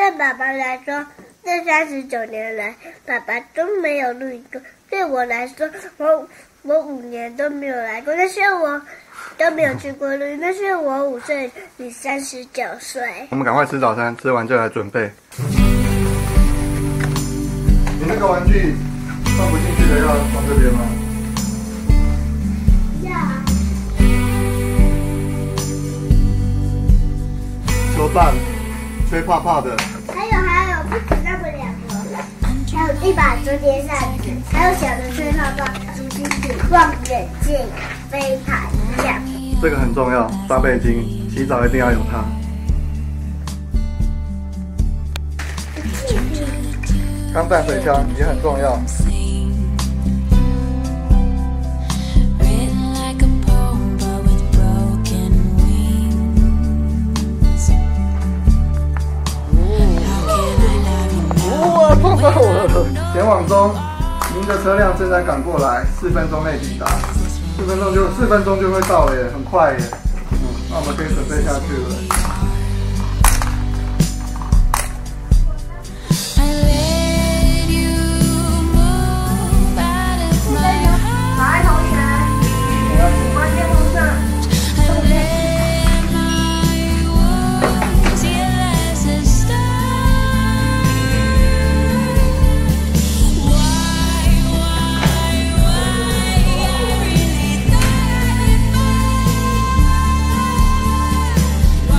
对爸爸来说，这39年来，爸爸都没有露营过。对我来说，我5年都没有来过，但是我都没有去过露营。但是我5岁，你39岁。我们赶快吃早餐，吃完就来准备。你那个玩具放不进去的要放这边吗？球棒，吹泡泡的。还有，不止那么2个，还有一把折叠扇子，还有小的吹泡泡、竹蜻蜓、望远镜、飞盘架。这个很重要，刷背巾，洗澡一定要有它。钢弹水枪也很重要。碰到我了！前往中，您的车辆正在赶过来，4分钟内抵达。4分钟就会到耶，很快耶。那我们可以准备下去了。来，同学，关键路上。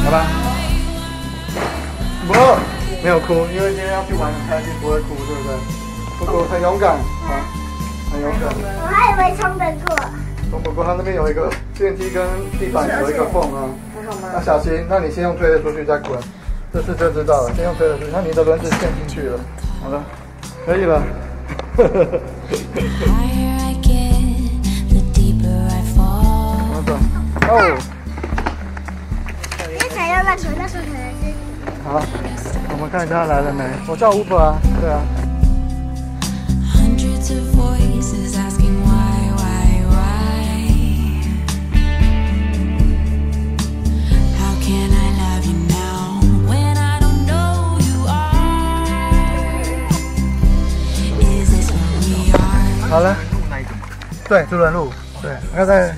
好吧，不，没有哭，因为今天要去玩很开心，不会哭，对不对？不哭，很勇敢啊，很勇敢。我还以为冲得过。冲不过，它那边有一个电梯跟地板有一个缝啊。那小心，那你先用推的出去再滚，这次就知道了，先用推的出去，那你的轮子陷进去了。好了，可以了。好的，哦。好，我们看一下他来了没？我叫 Uber 啊，对啊。好了，对，朱伦路，对，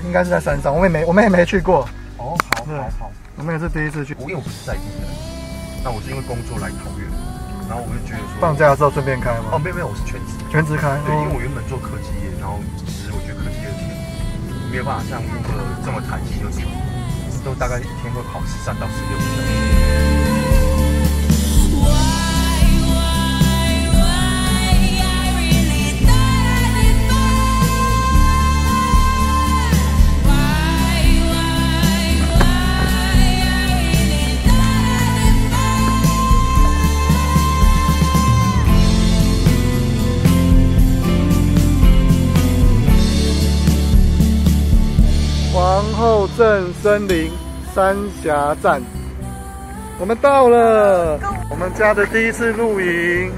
应该是在山上，我们也没去过。哦，好。我们也是第一次去，因为我不是在地的，那我是因为工作来桃园，然后我就觉得说放假的时候顺便开吗？哦，没有，我是全职开。对，因为我原本做科技业，然后其实我觉得科技业的钱没有办法像Uber这么弹性，都大概一天会跑13到16个小时。皇后镇森林三峡站，我们到了，我们家的第一次露营。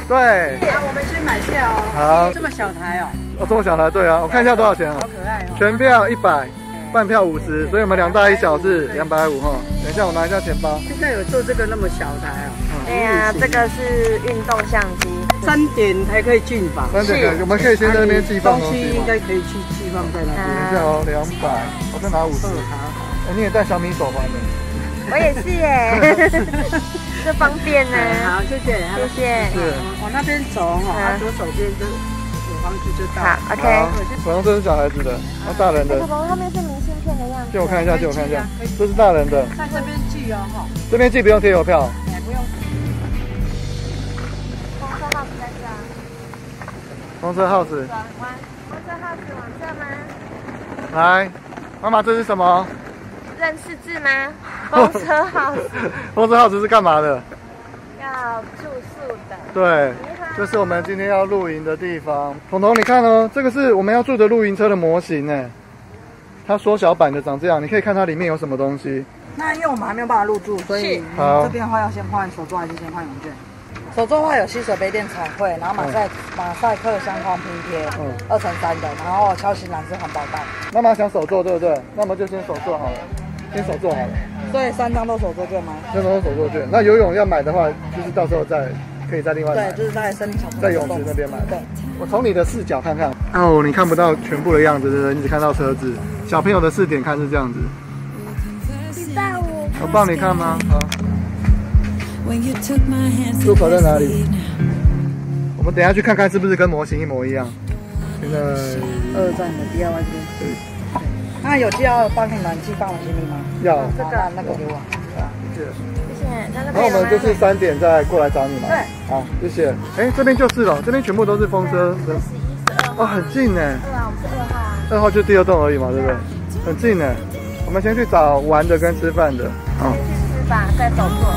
对。好，我们先买票哦。好。这么小台哦。哦，这么小台，对啊，我看一下多少钱啊？好可爱哦。全票100，半票50，所以我们2大1小是250哈。等一下我拿一下钱包。现在有做这个那么小台哦。对呀，这个是运动相机。3点才可以进房。3点可以，我们可以先在那边寄放东西应该可以去寄放在那边。等一下哦，200，我再拿50。你也戴小米手环的。我也是耶，这方便呢。好，谢谢，谢谢。是。往那边走哈，左手边就有房子就到。好 ，OK。好像这是小孩子的，那大人的。后面是明信片的样子。借我看一下，这是大人的。在这边寄哦，哈。这边寄不用贴邮票。不用。公车号子。公车号子往这吗？来，妈妈，这是什么？认识字吗？公车号子。公车号子是干嘛的？要住宿的。对，这是我们今天要露营的地方。彤彤，你看哦，这个是我们要住的露营车的模型哎，它缩小版的长这样，你可以看它里面有什么东西。那因为我们还没有办法入住，所以这边的话要先换手作还是先换邮件？手作的话有吸水杯垫彩绘，然后马赛克相框拼贴，2×3的，然后敲型蓝是环保袋。妈妈想手做对不对？那么就先手做好了，先手做好了。所以3张都手作券吗？3张都手作券。那游泳要买的话，就是到时候可以再另外买。对，就是在森林小在泳池那边买。对。我从你的视角看看。哦，你看不到全部的样子，对不对？你只看到车子。小朋友的视点看是这样子。你帮我。我帮你看吗？好。入口在哪里？我们等一下去看看是不是跟模型一模一样。现在2站的 DIY 这边。对。那有需要帮你暖气放我行李吗？要。这个那个给我。谢谢。然后我们就是3点再过来找你嘛。对。好，谢谢。哎，这边就是了，这边全部都是风车。哦，很近呢。对啊，我们是2号啊。2号就第2栋而已嘛，对不对？很近呢。我们先去找玩的跟吃饭的。好。先去吃吧，再走错。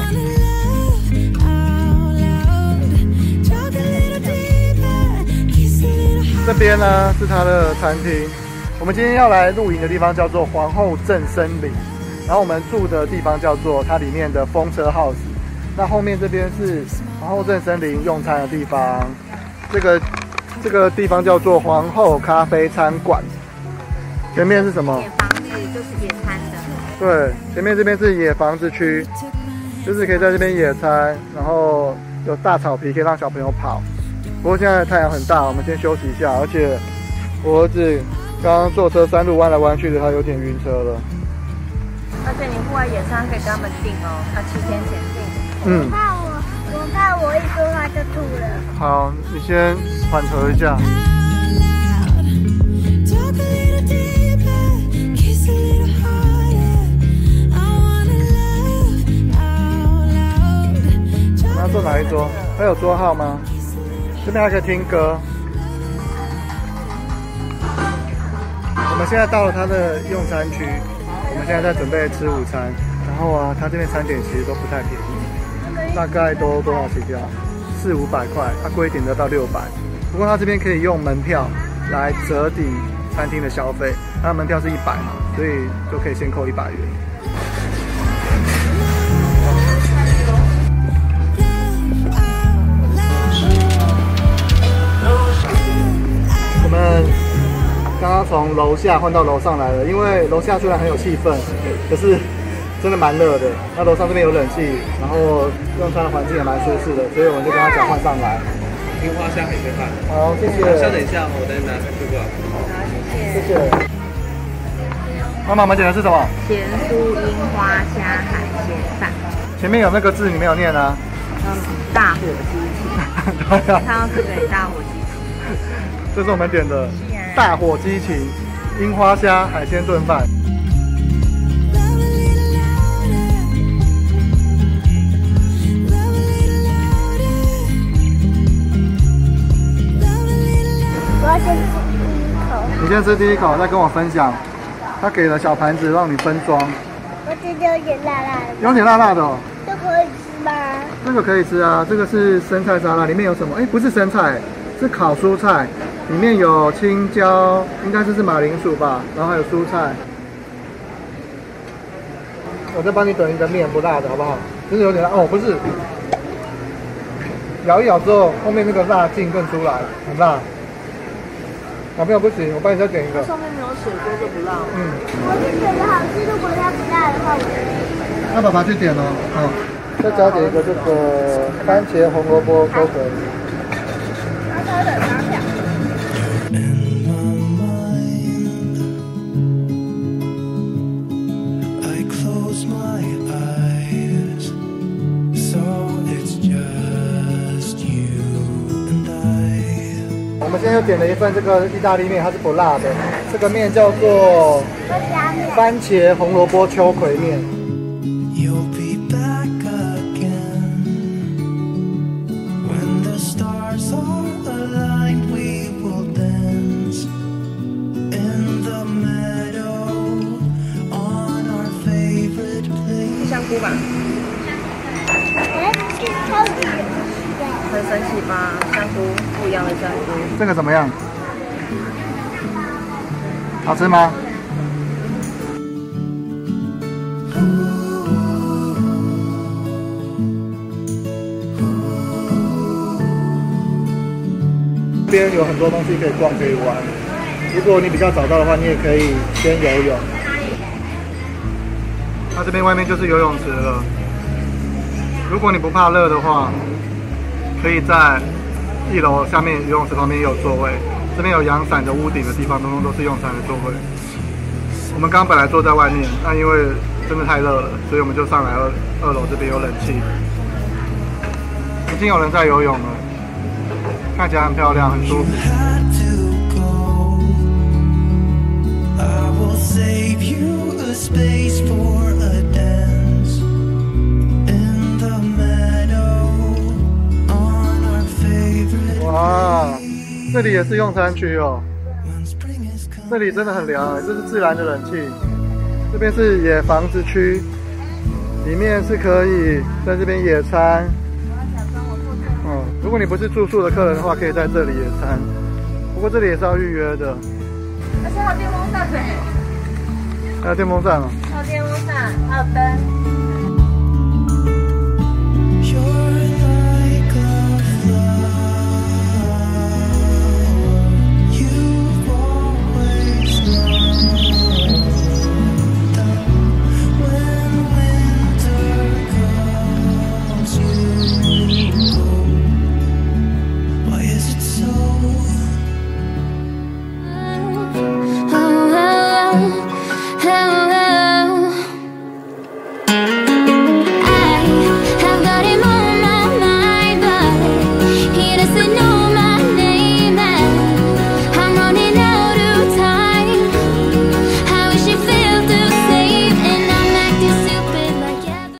这边呢是它的餐厅。我们今天要来露营的地方叫做皇后镇森林，然后我们住的地方叫做它里面的风车 house。那后面这边是皇后镇森林用餐的地方，这个地方叫做皇后咖啡餐馆。前面是什么？野房子就是野餐的。对，前面这边是野房子区，就是可以在这边野餐，然后有大草皮可以让小朋友跑。不过现在太阳很大，我们先休息一下。而且我儿子刚刚坐车山路弯来弯去的，他有点晕车了。而且你户外野餐可以跟他们订哦，他7天前订。嗯。我怕我一说话就吐了。好，你先缓和一下。那坐哪一桌？还有桌号吗？这边还可以听歌。我们现在到了他的用餐区，我们现在在准备吃午餐。然后啊，他这边餐点其实都不太便宜，大概都多少起跳？400-500块，它贵一点的到600。不过他这边可以用门票来折抵餐厅的消费，它门票是100嘛，所以就可以先扣100元。我们刚刚从楼下换到楼上来了，因为楼下虽然很有气氛，可是真的蛮热的。那楼上这边有冷气，然后用餐的环境也蛮舒适的，所以我们就跟他讲换上来。樱花虾海鲜饭。好，谢谢。稍等一下，我再拿这个。好，谢谢。谢谢。妈妈，我们点的是什么？咸酥樱花虾海鲜饭。前面有那个字，你没有念啊？大火鸡情。看到这个大火鸡情。这是我们点的大火鸡情樱花虾海鲜炖饭。我要先吃第一口。你先吃第一口，再跟我分享。他给了小盘子让你分装。我觉得有点辣辣的。有点辣辣的哦。这可以吃吗？这个可以吃啊，这个是生菜沙拉，里面有什么？哎，不是生菜，是烤蔬菜，里面有青椒，应该是马铃薯吧，然后还有蔬菜。我再帮你等一个面不辣的好不好？就是有点辣哦，不是，咬一咬之后，后面那个辣劲更出来，很辣。小朋友不行，我帮你再点一个。上面没有水锅就不辣。我是觉得好吃，如果它不辣的话，我就吃。那爸爸去点哦，再加点一个这个番茄红萝卜口水。好好的拿票。我们现在又点了一份这个意大利面，它是不辣的。这个面叫做番茄红萝卜秋葵面。香菇吧。哎，是超级的。很神奇吧？香菇不一样的香菇。这个怎么样？好吃吗？这边有很多东西可以逛可以玩。如果你比较早到的话，你也可以先游泳。它这边外面就是游泳池了。如果你不怕热的话，可以在1楼下面游泳池旁边也有座位。这边有阳伞的屋顶的地方，通通都是用餐的座位。我们刚本来坐在外面，那因为真的太热了，所以我们就上来二楼这边有冷气。已经有人在游泳了，看起来很漂亮，很舒服。哇，这里也是用餐区哦。这里真的很凉，这是自然的冷气。这边是野房子区，里面是可以在这边野餐。如果你不是住宿的客人的话，可以在这里野餐。不过这里也是要预约的。而且还有电风扇哎。还有电风扇哦。还有电风扇，还有灯。